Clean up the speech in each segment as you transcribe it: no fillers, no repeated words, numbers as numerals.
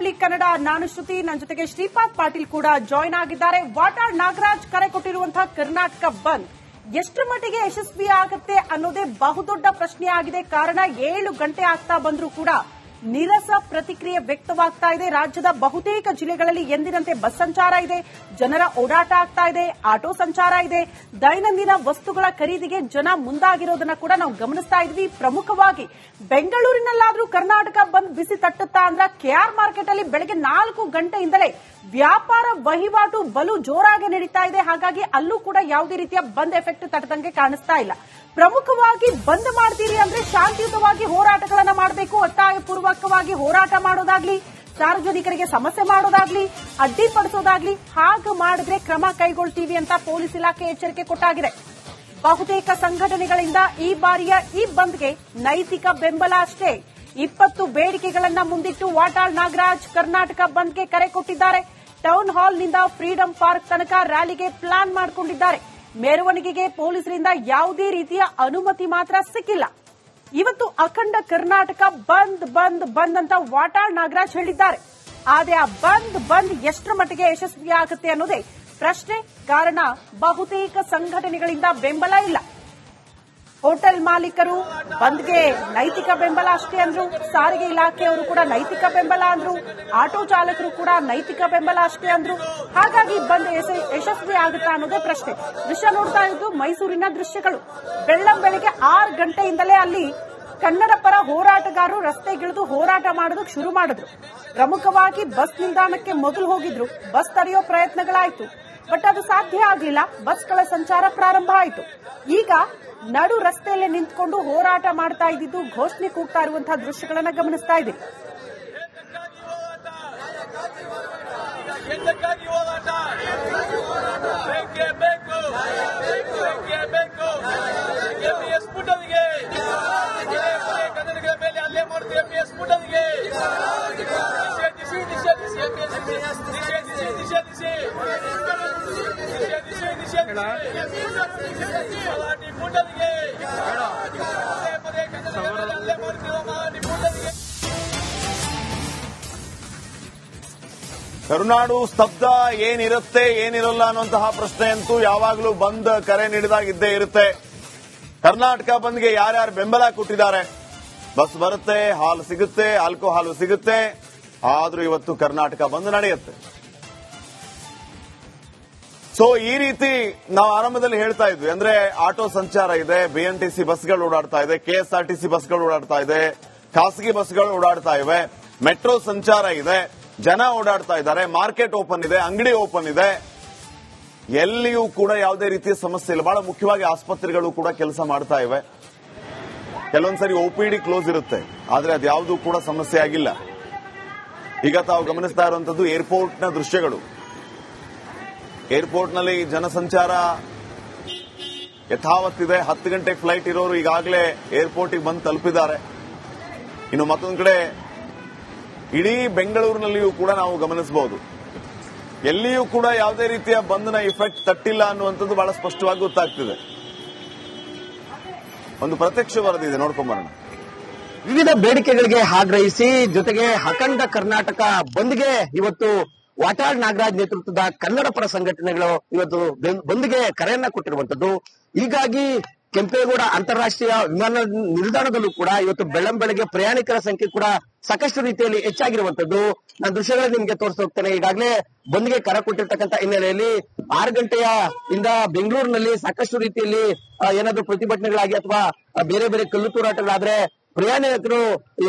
Republic Kannada ನಾನು ಶ್ರುತಿ, ನನ್ನ ಜೊತೆಗೆ ಶ್ರೀಪಾದ್ ಪಾಟೀಲ್ ಕೂಡ ಜಾಯ್ನ್ ಆಗಿದ್ದಾರೆ. ವಾಟಾಳ್ ನಾಗರಾಜ್ ಕರೆ ಕೊಟ್ಟಿರುವಂತಹ ಕರ್ನಾಟಕ ಬಂದ್ ಎಷ್ಟು ಮಟ್ಟಿಗೆ ಯಶಸ್ವಿ ಆಗುತ್ತೆ ಅನ್ನೋದೇ ಬಹುದೊಡ್ಡ ಪ್ರಶ್ನೆ ಆಗಿದೆ. ಕಾರಣ 7 ಗಂಟೆ ಆಗ್ತಾ ಬಂದರೂ ಕೂಡ ನೀರಸ ಪ್ರತಿಕ್ರಿಯೆ ವ್ಯಕ್ತವಾಗ್ತಾ ಇದೆ. ರಾಜ್ಯದ ಬಹುತೇಕ ಜಿಲ್ಲೆಗಳಲ್ಲಿ ಎಂದಿನಂತೆ ಬಸ್ ಸಂಚಾರ ಇದೆ, ಜನರ ಓಡಾಟ ಆಗ್ತಾ ಇದೆ, ಆಟೋ ಸಂಚಾರ ಇದೆ. ದೈನಂದಿನ ವಸ್ತುಗಳ ಖರೀದಿಗೆ ಜನ ಮುಂದಾಗಿರೋದನ್ನ ಕೂಡ ನಾವು ಗಮನಿಸ್ತಾ ಇದ್ವಿ. ಪ್ರಮುಖವಾಗಿ ಬೆಂಗಳೂರಿನಲ್ಲಾದ್ರೂ ಕರ್ನಾಟಕ ಬಂದ್ ಬಿಸಿ ತಟ್ಟುತ್ತಾ ಅಂದ್ರೆ ಕೆಆರ್ ಮಾರ್ಕೆಟ್ ಅಲ್ಲಿ ಬೆಳಗ್ಗೆ 4 ಗಂಟೆಯಿಂದಲೇ ವ್ಯಾಪಾರ ವಹಿವಾಟು ಬಲು ಜೋರಾಗಿ ನಡೀತಾ ಇದೆ. ಹಾಗಾಗಿ ಅಲ್ಲೂ ಕೂಡ ಯಾವುದೇ ರೀತಿಯ ಬಂದ್ ಎಫೆಕ್ಟ್ ತಟ್ಟದಂಗೆ ಕಾಣಿಸ್ತಾ ಇಲ್ಲ. ಪ್ರಮುಖವಾಗಿ ಬಂದ್ ಮಾಡ್ತೀರಿ ಅಂದ್ರೆ ಶಾಂತಿಯುತವಾಗಿ ಹೋರಾಟಗಳನ್ನ ಮಾಡಬೇಕು. ಒತ್ತಾಯಪೂರ್ವಕವಾಗಿ ಹೋರಾಟ ಮಾಡೋದಾಗ್ಲಿ, ಸಾರ್ವಜನಿಕರಿಗೆ ಸಮಸ್ಯೆ ಮಾಡೋದಾಗ್ಲಿ, ಅಡ್ಡಿಪಡಿಸೋದಾಗ್ಲಿ ಹಾಗೆ ಮಾಡಿದ್ರೆ ಕ್ರಮ ಕೈಗೊಳ್ತೀವಿ ಅಂತ ಪೊಲೀಸ್ ಇಲಾಖೆ ಎಚ್ಚರಿಕೆ ಕೊಟ್ಟಾಗಿದೆ. ಬಹುತೇಕ ಸಂಘಟನೆಗಳಿಂದ ಈ ಬಾರಿಯ ಈ ಬಂದ್ಗೆ ನೈತಿಕ ಬೆಂಬಲ ಅಷ್ಟೇ. 20 ಬೇಡಿಕೆಗಳನ್ನ ಮುಂದಿಟ್ಟು ವಾಟಾಳ್ ನಾಗರಾಜ್ ಕರ್ನಾಟಕ ಬಂದ್ಗೆ ಕರೆ ಕೊಟ್ಟಿದ್ದಾರೆ. ಟೌನ್ ಹಾಲ್ನಿಂದ ಫ್ರೀಡಂ ಪಾರ್ಕ್ ತನಕ ರ್ಯಾಲಿಗೆ ಪ್ಲಾನ್ ಮಾಡಿಕೊಂಡಿದ್ದಾರೆ. ಮೆರವಣಿಗೆಗೆ ಪೊಲೀಸರಿಂದ ಯಾವುದೇ ರೀತಿಯ ಅನುಮತಿ ಮಾತ್ರ ಸಿಕ್ಕಿಲ್ಲ. ಇವತ್ತು ಅಖಂಡ ಕರ್ನಾಟಕ ಬಂದ್ ಬಂದ್ ಬಂದ್ ಅಂತ ವಾಟಾಳ್ ನಾಗರಾಜ್ ಹೇಳಿದ್ದಾರೆ. ಆದರೆ ಆ ಬಂದ್ ಎಷ್ಟರ ಮಟ್ಟಿಗೆ ಯಶಸ್ವಿ ಆಗುತ್ತೆ ಅನ್ನೋದೇ ಪ್ರಶ್ನೆ. ಕಾರಣ ಬಹುತೇಕ ಸಂಘಟನೆಗಳಿಂದ ಬೆಂಬಲ ಇಲ್ಲ. ಹೋಟೆಲ್ ಮಾಲೀಕರು ಬಂದ್ಗೆ ನೈತಿಕ ಬೆಂಬಲ ಅಷ್ಟೇ ಅಂದ್ರು, ಸಾರಿಗೆ ಇಲಾಖೆಯವರು ಕೂಡ ನೈತಿಕ ಬೆಂಬಲ ಅಂದ್ರು, ಆಟೋ ಚಾಲಕರು ಕೂಡ ನೈತಿಕ ಬೆಂಬಲ ಅಷ್ಟೇ ಅಂದ್ರು. ಹಾಗಾಗಿ ಬಂದ್ ಯಶಸ್ವಿ ಆಗುತ್ತಾ ಅನ್ನೋದೇ ಪ್ರಶ್ನೆ. ದೃಶ್ಯ ನೋಡ್ತಾ ಇದ್ದು ಮೈಸೂರಿನ ದೃಶ್ಯಗಳು. ಬೆಳ್ಳಂಬೆಳಗ್ಗೆ 6 ಗಂಟೆಯಿಂದಲೇ ಅಲ್ಲಿ ಕನ್ನಡ ಪರ ಹೋರಾಟಗಾರರು ರಸ್ತೆಗಿಳಿದು ಹೋರಾಟ ಮಾಡೋದಕ್ಕೆ ಶುರು ಮಾಡಿದ್ರು. ಪ್ರಮುಖವಾಗಿ ಬಸ್ ನಿಲ್ದಾಣಕ್ಕೆ ಮೊದಲು ಹೋಗಿದ್ರು. ಬಸ್ ತಡೆಯೋ ಪ್ರಯತ್ನಗಳಾಯಿತು, ಬಟ್ ಅದು ಸಾಧ್ಯ ಆಗಲಿಲ್ಲ. ಬಸ್ಗಳ ಸಂಚಾರ ಪ್ರಾರಂಭ ಆಯಿತು. ಈಗ ನಡು ರಸ್ತೆಯಲ್ಲೇ ನಿಂತ್ಕೊಂಡು ಹೋರಾಟ ಮಾಡ್ತಾ ಇದ್ದಿದ್ದು, ಘೋಷಣೆ ಕೂಗ್ತಾ ಇರುವಂತಹ ದೃಶ್ಯಗಳನ್ನ ಗಮನಿಸ್ತಾ ಇದ್ದೀವಿ. ಕರುನಾಡು ಸ್ತಬ್ಧ, ಏನಿರುತ್ತೆ ಏನಿರಲ್ಲ ಅನ್ನುವಂತಹ ಪ್ರಶ್ನೆ ಅಂತೂ ಯಾವಾಗಲೂ ಬಂದ್ ಕರೆ ನೀಡಿದಾಗಿದ್ದೇ ಇರುತ್ತೆ. ಕರ್ನಾಟಕ ಬಂದ್ಗೆ ಯಾರ್ಯಾರು ಬೆಂಬಲ ಕೊಟ್ಟಿದ್ದಾರೆ? ಬಸ್ ಬರುತ್ತೆ, ಹಾಲು ಸಿಗುತ್ತೆ, ಆಲ್ಕೋಹಾಲು ಸಿಗುತ್ತೆ, ಆದ್ರೂ ಇವತ್ತು ಕರ್ನಾಟಕ ಬಂದ್ ನಡೆಯುತ್ತೆ. ಸೊ ಈ ರೀತಿ ನಾವು ಆರಂಭದಲ್ಲಿ ಹೇಳ್ತಾ ಇದ್ವಿ. ಅಂದ್ರೆ ಆಟೋ ಸಂಚಾರ ಇದೆ, ಬಿಎಂಟಿಸಿ ಬಸ್ಗಳು ಓಡಾಡ್ತಾ ಇದೆ, ಕೆಎಸ್ಆರ್ಟಿಸಿ ಬಸ್ಗಳು ಓಡಾಡ್ತಾ ಇದೆ, ಖಾಸಗಿ ಬಸ್ಗಳು ಓಡಾಡ್ತಾ ಇವೆ, ಮೆಟ್ರೋ ಸಂಚಾರ ಇದೆ, ಜನ ಓಡಾಡ್ತಾ ಇದ್ದಾರೆ, ಮಾರ್ಕೆಟ್ ಓಪನ್ ಇದೆ, ಅಂಗಡಿ ಓಪನ್ ಇದೆ. ಎಲ್ಲಿಯೂ ಕೂಡ ಯಾವುದೇ ರೀತಿಯ ಸಮಸ್ಯೆ ಇಲ್ಲ. ಬಹಳ ಮುಖ್ಯವಾಗಿ ಆಸ್ಪತ್ರೆಗಳು ಕೂಡ ಕೆಲಸ ಮಾಡ್ತಾ ಇವೆ. ಕೆಲವೊಂದ್ಸರಿ OPD ಕ್ಲೋಸ್ ಇರುತ್ತೆ, ಆದ್ರೆ ಅದ್ಯಾವುದೂ ಕೂಡ ಸಮಸ್ಯೆ ಆಗಿಲ್ಲ. ಈಗ ತಾವು ಗಮನಿಸ್ತಾ ಇರುವಂತದ್ದು ಏರ್ಪೋರ್ಟ್ನ ದೃಶ್ಯಗಳು. ಏರ್ಪೋರ್ಟ್ನಲ್ಲಿ ಜನಸಂಚಾರ ಯಥಾವತ್ತಿದೆ. 10 ಗಂಟೆ ಫ್ಲೈಟ್ ಇರೋರು ಈಗಾಗಲೇ ಏರ್ಪೋರ್ಟಿಗೆ ಬಂದು ತಲುಪಿದ್ದಾರೆ. ಇನ್ನು ಮತ್ತೊಂದು ಕಡೆ ಇಡೀ ಬೆಂಗಳೂರಿನಲ್ಲಿಯೂ ಕೂಡ ನಾವು ಗಮನಿಸಬಹುದು, ಎಲ್ಲಿಯೂ ಕೂಡ ಯಾವುದೇ ರೀತಿಯ ಬಂದ್ನ ಇಫೆಕ್ಟ್ ತಟ್ಟಿಲ್ಲ ಅನ್ನುವಂಥದ್ದು ಬಹಳ ಸ್ಪಷ್ಟವಾಗಿ ಗೊತ್ತಾಗ್ತಿದೆ. ಒಂದು ಪ್ರತ್ಯಕ್ಷ ವರದಿ ಇದೆ, ನೋಡ್ಕೊಂಬರೋಣ. ವಿವಿಧ ಬೇಡಿಕೆಗಳಿಗೆ ಆಗ್ರಹಿಸಿ ಜೊತೆಗೆ ಅಖಂಡ ಕರ್ನಾಟಕ ಬಂದ್ಗೆ ಇವತ್ತು ವಾಟಾಳ್ ನಾಗರಾಜ್ ನೇತೃತ್ವದ ಕನ್ನಡ ಪರ ಸಂಘಟನೆಗಳು ಇವತ್ತು ಬಂದ್ಗೆ ಕರೆಯನ್ನ ಕೊಟ್ಟಿರುವಂತದ್ದು. ಹೀಗಾಗಿ ಕೆಂಪೇಗೌಡ ಅಂತಾರಾಷ್ಟ್ರೀಯ ವಿಮಾನ ನಿಲ್ದಾಣದಲ್ಲೂ ಕೂಡ ಇವತ್ತು ಬೆಳ್ಳಂಬೆಳಗ್ಗೆ ಪ್ರಯಾಣಿಕರ ಸಂಖ್ಯೆ ಕೂಡ ಸಾಕಷ್ಟು ರೀತಿಯಲ್ಲಿ ಹೆಚ್ಚಾಗಿರುವಂತದ್ದು. ನಾನು ದೃಶ್ಯಗಳಲ್ಲಿ ನಿಮ್ಗೆ ತೋರಿಸ್ತಾ ಹೋಗ್ತೇನೆ. ಈಗಾಗಲೇ ಬಂದ್ಗೆ ಕರೆ ಕೊಟ್ಟಿರ್ತಕ್ಕಂಥ ಹಿನ್ನೆಲೆಯಲ್ಲಿ 6 ಗಂಟೆಯ ಇಂದ ಬೆಂಗಳೂರಿನಲ್ಲಿ ಸಾಕಷ್ಟು ರೀತಿಯಲ್ಲಿ ಏನಾದ್ರೂ ಪ್ರತಿಭಟನೆಗಳಾಗಿ ಅಥವಾ ಬೇರೆ ಬೇರೆ ಕಲ್ಲು ತೂರಾಟಗಳಾದ್ರೆ ಪ್ರಯಾಣಿಕರು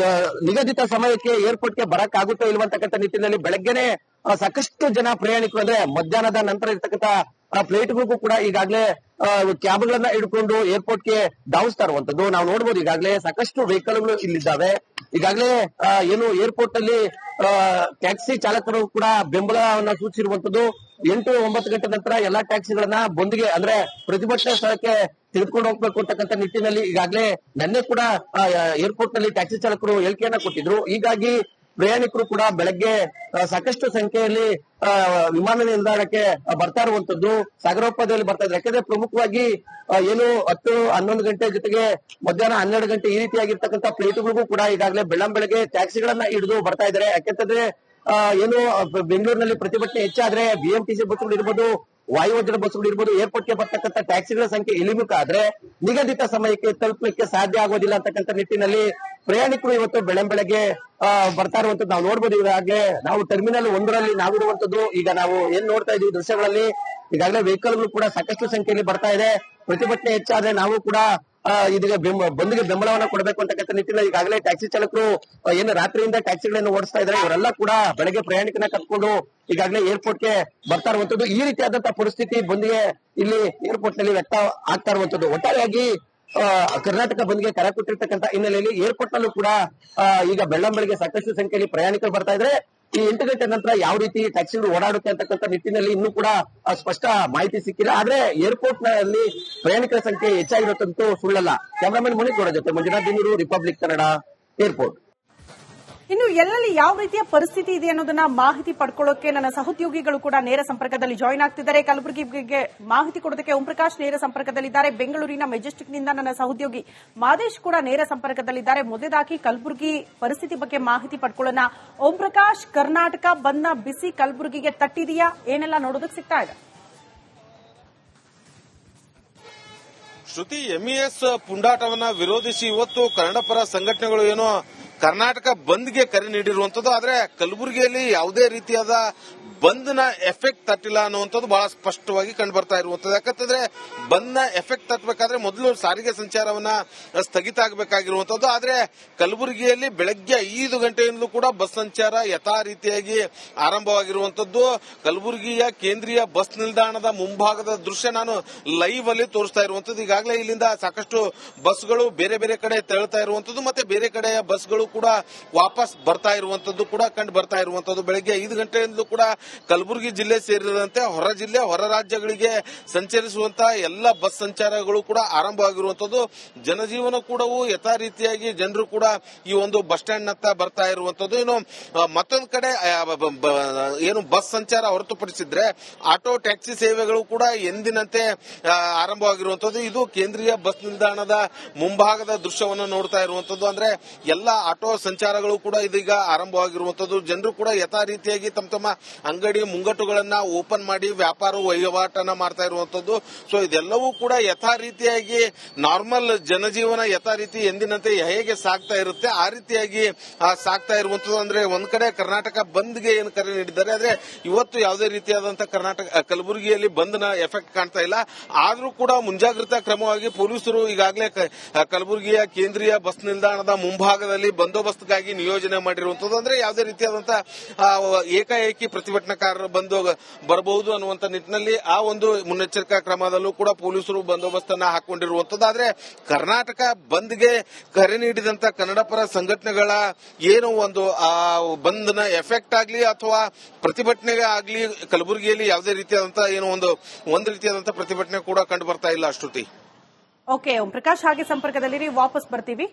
ನಿಗದಿತ ಸಮಯಕ್ಕೆ ಏರ್ಪೋರ್ಟ್ಗೆ ಬರಕ್ಕಾಗುತ್ತೋ ಇಲ್ವಂತಕ್ಕಂಥ ನಿಟ್ಟಿನಲ್ಲಿ ಬೆಳಗ್ಗೆನೆ ಸಾಕಷ್ಟು ಜನ ಪ್ರಯಾಣಿಕರು ಅಂದ್ರೆ ಮಧ್ಯಾಹ್ನದ ನಂತರ ಇರ್ತಕ್ಕಂಥ ಫ್ಲೈಟ್ಗಳಿಗೂ ಕೂಡ ಈಗಾಗಲೇ ಕ್ಯಾಬ್ಗಳನ್ನ ಹಿಡ್ಕೊಂಡು ಏರ್ಪೋರ್ಟ್ಗೆ ಧಾವಿಸ್ತಾ ಇರುವಂತದ್ದು ನಾವು ನೋಡಬಹುದು. ಈಗಾಗಲೇ ಸಾಕಷ್ಟು ವೆಹಿಕಲ್ಗಳು ಇಲ್ಲಿದ್ದಾವೆ. ಈಗಾಗಲೇ ಏನು ಏರ್ಪೋರ್ಟ್ ಅಲ್ಲಿ ಟ್ಯಾಕ್ಸಿ ಚಾಲಕರು ಕೂಡ ಬೆಂಬಲವನ್ನ ಸೂಚಿಸಿರುವಂತದ್ದು. 8-9 ಗಂಟೆ ನಂತರ ಎಲ್ಲಾ ಟ್ಯಾಕ್ಸಿಗಳನ್ನ ಬಂದ್ಗೆ ಅಂದ್ರೆ ಪ್ರತಿಭಟನೆ ಸ್ಥಳಕ್ಕೆ ತೆಗೆದುಕೊಂಡು ಹೋಗ್ಬೇಕು ಅಂತಕ್ಕಂಥ ನಿಟ್ಟಿನಲ್ಲಿ ಈಗಾಗಲೇ ನಿನ್ನೆ ಕೂಡ ಏರ್ಪೋರ್ಟ್ ನಲ್ಲಿ ಟ್ಯಾಕ್ಸಿ ಚಾಲಕರು ಹೇಳಿಕೆಯನ್ನ ಕೊಟ್ಟಿದ್ರು. ಹೀಗಾಗಿ ಪ್ರಯಾಣಿಕರು ಕೂಡ ಬೆಳಗ್ಗೆ ಸಾಕಷ್ಟು ಸಂಖ್ಯೆಯಲ್ಲಿ ವಿಮಾನ ನಿಲ್ದಾಣಕ್ಕೆ ಬರ್ತಾ ಇರುವಂತದ್ದು, ಸಾಗರೋಪಾದಿಯಲ್ಲಿ ಬರ್ತಾ ಇದ್ದಾರೆ. ಯಾಕಂದ್ರೆ ಪ್ರಮುಖವಾಗಿ ಏನು 10-11 ಗಂಟೆ ಜೊತೆಗೆ ಮಧ್ಯಾಹ್ನ 12 ಗಂಟೆ ಈ ರೀತಿಯಾಗಿರ್ತಕ್ಕಂಥ ಫ್ಲೈಟ್ಗಳಿಗೂ ಕೂಡ ಈಗಾಗಲೇ ಬೆಳ್ಳಂಬೆಳಗ್ಗೆ ಟ್ಯಾಕ್ಸಿಗಳನ್ನ ಹಿಡಿದು ಬರ್ತಾ ಇದ್ದಾರೆ. ಯಾಕೆಂತಂದ್ರೆ ಏನು ಬೆಂಗಳೂರಿನಲ್ಲಿ ಪ್ರತಿಭಟನೆ ಹೆಚ್ಚಾದ್ರೆ ಬಿಎಂಟಿಸಿ ಬಸ್ಗಳು ಇರ್ಬೋದು, ವಾಯುವ್ಯ ಬಸ್ಗಳು ಇರ್ಬೋದು, ಏರ್ಪೋರ್ಟ್ಗೆ ಬರ್ತಕ್ಕಂಥ ಟ್ಯಾಕ್ಸಿಗಳ ಸಂಖ್ಯೆ ಇಳಿಮುಖ ಆದ್ರೆ ನಿಗದಿತ ಸಮಯಕ್ಕೆ ತಲುಪಲಿಕ್ಕೆ ಸಾಧ್ಯ ಆಗೋದಿಲ್ಲ ಅಂತಕ್ಕಂಥ ನಿಟ್ಟಿನಲ್ಲಿ ಪ್ರಯಾಣಿಕರು ಇವತ್ತು ಬೆಳಗ್ಗೆ ಬರ್ತಾ ಇರುವಂತದ್ದು ನಾವು ನೋಡ್ಬೋದು. ಈಗಾಗಲೇ ನಾವು ಟರ್ಮಿನಲ್ 1ರಲ್ಲಿ ನಾವಿರುವಂತದ್ದು. ಈಗ ನಾವು ಏನ್ ನೋಡ್ತಾ ಇದೀವಿ ದೃಶ್ಯಗಳಲ್ಲಿ, ಈಗಾಗಲೇ ವೆಹಿಕಲ್ಗಳು ಕೂಡ ಸಾಕಷ್ಟು ಸಂಖ್ಯೆಯಲ್ಲಿ ಬರ್ತಾ ಇದೆ. ಪ್ರತಿಭಟನೆ ಹೆಚ್ಚಾದ್ರೆ ನಾವು ಕೂಡ ಇದೀಗ ಬಂದ್ಗೆ ಬೆಂಬಲವನ್ನ ಕೊಡಬೇಕು ಅಂತಕ್ಕಂಥ ನಿಟ್ಟಿನಲ್ಲಿ ಈಗಾಗಲೇ ಟ್ಯಾಕ್ಸಿ ಚಾಲಕರು ಏನು ರಾತ್ರಿಯಿಂದ ಟ್ಯಾಕ್ಸಿಗಳನ್ನು ಓಡಿಸ್ತಾ ಇದ್ದಾರೆ. ಇವರೆಲ್ಲ ಕೂಡ ಬೆಳಗ್ಗೆ ಪ್ರಯಾಣಿಕನ ಕರ್ಕೊಂಡು ಈಗಾಗಲೇ ಏರ್ಪೋರ್ಟ್ಗೆ ಬರ್ತಾ ಇರುವಂತದ್ದು. ಈ ರೀತಿಯಾದಂತಹ ಪರಿಸ್ಥಿತಿ ಬಂದ್ಗೆ ಇಲ್ಲಿ ಏರ್ಪೋರ್ಟ್ ನಲ್ಲಿ ವ್ಯಕ್ತ ಆಗ್ತಾ ಇರುವಂತದ್ದು. ಒಟ್ಟಾರೆಯಾಗಿ ಕರ್ನಾಟಕ ಬಂದ್ಗೆ ಕರೆ ಕೊಟ್ಟಿರ್ತಕ್ಕಂಥ ಹಿನ್ನೆಲೆಯಲ್ಲಿ ಏರ್ಪೋರ್ಟ್ ನಲ್ಲೂ ಕೂಡ ಈಗ ಬೆಳ್ಳಂಬೆಳಗ್ಗೆ ಸಾಕಷ್ಟು ಸಂಖ್ಯೆಯಲ್ಲಿ ಪ್ರಯಾಣಿಕರು ಬರ್ತಾ ಇದ್ರೆ ಈ 8 ಗಂಟೆ ನಂತರ ಯಾವ ರೀತಿ ಟ್ಯಾಕ್ಸಿಗಳು ಓಡಾಡುತ್ತೆ ಅಂತಕ್ಕಂಥ ನಿಟ್ಟಿನಲ್ಲಿ ಇನ್ನೂ ಕೂಡ ಸ್ಪಷ್ಟ ಮಾಹಿತಿ ಸಿಕ್ಕಿಲ್ಲ. ಆದ್ರೆ ಏರ್ಪೋರ್ಟ್ ನಲ್ಲಿ ಪ್ರಯಾಣಿಕರ ಸಂಖ್ಯೆ ಹೆಚ್ಚಾಗಿರುತ್ತಂತೂ ಸುಳ್ಳಲ್ಲ. ಕ್ಯಾಮರಾಮನ್ ಮುನಿಗೌಡ ಜೊತೆ ಮಂಜುನಾಥ್ ದಿನೂರು, ರಿಪಬ್ಲಿಕ್ ಕನ್ನಡ, ಏರ್ಪೋರ್ಟ್. ಇನ್ನು ಎಲ್ಲೆಲ್ಲಿ ಯಾವ ರೀತಿಯ ಪರಿಸ್ಥಿತಿ ಇದೆ ಅನ್ನೋದನ್ನ ಮಾಹಿತಿ ಪಡ್ಕೊಳ್ಳೋಕೆ ನನ್ನ ಸಹೋದ್ಯೋಗಿಗಳು ಕೂಡ ನೇರ ಸಂಪರ್ಕದಲ್ಲಿ ಜಾಯಿನ್ ಆಗ್ತಿದ್ದಾರೆ. ಕಲಬುರಗಿಗೆ ಮಾಹಿತಿ ಕೊಡೋದಕ್ಕೆ ಓಂ ಪ್ರಕಾಶ್ ನೇರ ಸಂಪರ್ಕದಲ್ಲಿದ್ದಾರೆ. ಬೆಂಗಳೂರಿನ ಮೆಜೆಸ್ಟಿಕ್ನಿಂದ ನನ್ನ ಸಹೋದ್ಯೋಗಿ ಮಾದೇಶ್ ಕೂಡ ನೇರ ಸಂಪರ್ಕದಲ್ಲಿದ್ದಾರೆ. ಮೊದಲಾಗಿ ಕಲಬುರಗಿ ಪರಿಸ್ಥಿತಿ ಬಗ್ಗೆ ಮಾಹಿತಿ ಪಡ್ಕೊಳ್ಳೋಣ. ಓಂ ಪ್ರಕಾಶ್, ಕರ್ನಾಟಕ ಬಂದ್ನ ಬಿಸಿ ಕಲಬುರಗಿಗೆ ತಟ್ಟಿದೆಯಾ? ಏನೆಲ್ಲ ನೋಡೋದಕ್ಕೆ ಸಿಗ್ತಾ ಇದೆ? ಶ್ರುತಿ, ಎಂಇಎಸ್ ಪುಂಡಾಟವನ್ನ ವಿರೋಧಿಸಿ ಇವತ್ತು ಕನ್ನಡ ಪರ ಸಂಘಟನೆಗಳು ಏನೋ ಕರ್ನಾಟಕ ಬಂದ್ಗೆ ಕರೆ ನೀಡಿರುವಂತದ್ದು. ಆದ್ರೆ ಕಲಬುರಗಿಯಲ್ಲಿ ಯಾವುದೇ ರೀತಿಯಾದ ಬಂದ್ನ ಎಫೆಕ್ಟ್ ತಟ್ಟಿಲ್ಲ ಅನ್ನುವಂಥದ್ದು ಬಹಳ ಸ್ಪಷ್ಟವಾಗಿ ಕಂಡು ಬರ್ತಾ ಇರುವಂತದ್ದು. ಯಾಕಂತಂದ್ರೆ ಬಂದ್ನ ಎಫೆಕ್ಟ್ ತಟ್ಟಬೇಕಾದ್ರೆ ಮೊದಲು ಸಾರಿಗೆ ಸಂಚಾರವನ್ನ ಸ್ಥಗಿತ ಆಗಬೇಕಾಗಿರುವಂತದ್ದು. ಆದ್ರೆ ಕಲಬುರಗಿಯಲ್ಲಿ ಬೆಳಗ್ಗೆ 5 ಗಂಟೆಯಿಂದಲೂ ಕೂಡ ಬಸ್ ಸಂಚಾರ ಯಥಾ ರೀತಿಯಾಗಿ ಆರಂಭವಾಗಿರುವಂತದ್ದು. ಕಲಬುರಗಿಯ ಕೇಂದ್ರೀಯ ಬಸ್ ನಿಲ್ದಾಣದ ಮುಂಭಾಗದ ದೃಶ್ಯ ನಾನು ಲೈವ್ ಅಲ್ಲಿ ತೋರಿಸ್ತಾ ಇರುವಂತದ್ದು. ಈಗಾಗಲೇ ಇಲ್ಲಿಂದ ಸಾಕಷ್ಟು ಬಸ್ಗಳು ಬೇರೆ ಬೇರೆ ಕಡೆ ತೆರಳುತ್ತಾ ಇರುವಂತದ್ದು, ಮತ್ತೆ ಬೇರೆ ಕಡೆಯ ಬಸ್ಗಳು ಕೂಡ ವಾಪಸ್ ಬರ್ತಾ ಇರುವಂತದ್ದು ಕೂಡ ಕಂಡು ಬರ್ತಾ ಇರುವಂತದ್ದು. ಬೆಳಗ್ಗೆ 5 ಗಂಟೆಯಿಂದಲೂ ಕೂಡ ಕಲಬುರಗಿ ಜಿಲ್ಲೆ ಸೇರಿದಂತೆ ಹೊರ ಜಿಲ್ಲೆ ಹೊರ ರಾಜ್ಯಗಳಿಗೆ ಸಂಚರಿಸುವಂತಹ ಎಲ್ಲ ಬಸ್ ಸಂಚಾರಗಳು ಕೂಡ ಆರಂಭವಾಗಿರುವಂತದ್ದು. ಜನಜೀವನ ಕೂಡ ಯಥಾ ರೀತಿಯಾಗಿ ಜನರು ಕೂಡ ಈ ಒಂದು ಬಸ್ ಸ್ಟ್ಯಾಂಡ್ ನತ್ತ ಬರ್ತಾ ಇರುವಂತದ್ದು. ಇನ್ನು ಮತ್ತೊಂದು ಕಡೆ ಏನು ಬಸ್ ಸಂಚಾರ ಹೊರತುಪಡಿಸಿದ್ರೆ ಆಟೋ ಟ್ಯಾಕ್ಸಿ ಸೇವೆಗಳು ಕೂಡ ಎಂದಿನಂತೆ ಆರಂಭವಾಗಿರುವಂತದ್ದು. ಇದು ಕೇಂದ್ರೀಯ ಬಸ್ ನಿಲ್ದಾಣದ ಮುಂಭಾಗದ ದೃಶ್ಯವನ್ನು ನೋಡ್ತಾ ಇರುವಂತದ್ದು. ಅಂದ್ರೆ ಎಲ್ಲ ಆಟೋ ಸಂಚಾರಗಳು ಕೂಡ ಇದೀಗ ಆರಂಭವಾಗಿರುವಂತದ್ದು. ಜನರು ಕೂಡ ಯಥಾ ರೀತಿಯಾಗಿ ತಮ್ಮ ಅಂಗಡಿ ಮುಂಗಟ್ಟುಗಳನ್ನ ಓಪನ್ ಮಾಡಿ ವ್ಯಾಪಾರ ವಹಿವಾಟನ್ನ ಮಾಡ್ತಾ ಇರುವಂತದ್ದು. ಸೊ ಇದೆಲ್ಲವೂ ಕೂಡ ಯಥಾ ರೀತಿಯಾಗಿ ನಾರ್ಮಲ್ ಜನಜೀವನ ಯಥಾ ರೀತಿ ಎಂದಿನಂತೆ ಹೇಗೆ ಸಾಗ್ತಾ ಇರುತ್ತೆ ಆ ರೀತಿಯಾಗಿ ಸಾಗ್ತಾ ಇರುವಂತದ್ದು. ಅಂದ್ರೆ ಒಂದ್ ಕಡೆ ಕರ್ನಾಟಕ ಬಂದ್ಗೆ ಏನು ಕರೆ ನೀಡಿದ್ದಾರೆ, ಆದ್ರೆ ಇವತ್ತು ಯಾವುದೇ ರೀತಿಯಾದಂತಹ ಕಲಬುರಗಿಯಲ್ಲಿ ಬಂದ್ನ ಎಫೆಕ್ಟ್ ಕಾಣ್ತಾ ಇಲ್ಲ. ಆದ್ರೂ ಕೂಡ ಮುಂಜಾಗ್ರತಾ ಕ್ರಮವಾಗಿ ಪೊಲೀಸರು ಈಗಾಗಲೇ ಕಲಬುರಗಿಯ ಕೇಂದ್ರೀಯ ಬಸ್ ನಿಲ್ದಾಣದ ಮುಂಭಾಗದಲ್ಲಿ ಬಂದೋಬಸ್ತ್ಗಾಗಿ ನಿಯೋಜನೆ ಮಾಡಿರುವಂತದ್ದು. ಅಂದ್ರೆ ಯಾವುದೇ ರೀತಿಯಾದಂತಹ ಏಕಾಏಕಿ ಪ್ರತಿಭಟನಾಕಾರರು ಬಂದು ಬರಬಹುದು ಅನ್ನುವಂತ ನಿಟ್ಟಿನಲ್ಲಿ ಆ ಒಂದು ಮುನ್ನೆಚ್ಚರಿಕಾ ಕ್ರಮದಲ್ಲೂ ಕೂಡ ಪೊಲೀಸರು ಬಂದೋಬಸ್ತನ್ನ ಹಾಕೊಂಡಿರುವಂತದ್ದು. ಆದ್ರೆ ಕರ್ನಾಟಕ ಬಂದ್ಗೆ ಕರೆ ನೀಡಿದಂತ ಕನ್ನಡ ಪರ ಸಂಘಟನೆಗಳ ಏನು ಒಂದು ಬಂದ್ನ ಎಫೆಕ್ಟ್ ಆಗ್ಲಿ ಅಥವಾ ಪ್ರತಿಭಟನೆಗೆ ಆಗ್ಲಿ ಕಲಬುರಗಿಯಲ್ಲಿ ಯಾವುದೇ ರೀತಿಯಾದಂತಹ ಏನು ಒಂದು ರೀತಿಯಾದಂತಹ ಪ್ರತಿಭಟನೆ ಕೂಡ ಕಂಡು ಬರ್ತಾ ಇಲ್ಲ. ಶ್ರುತಿ. ಓಕೆ ಓಂ ಪ್ರಕಾಶ್, ಹಾಗೆ ಸಂಪರ್ಕದಲ್ಲಿ ವಾಪಸ್ ಬರ್ತೀವಿ.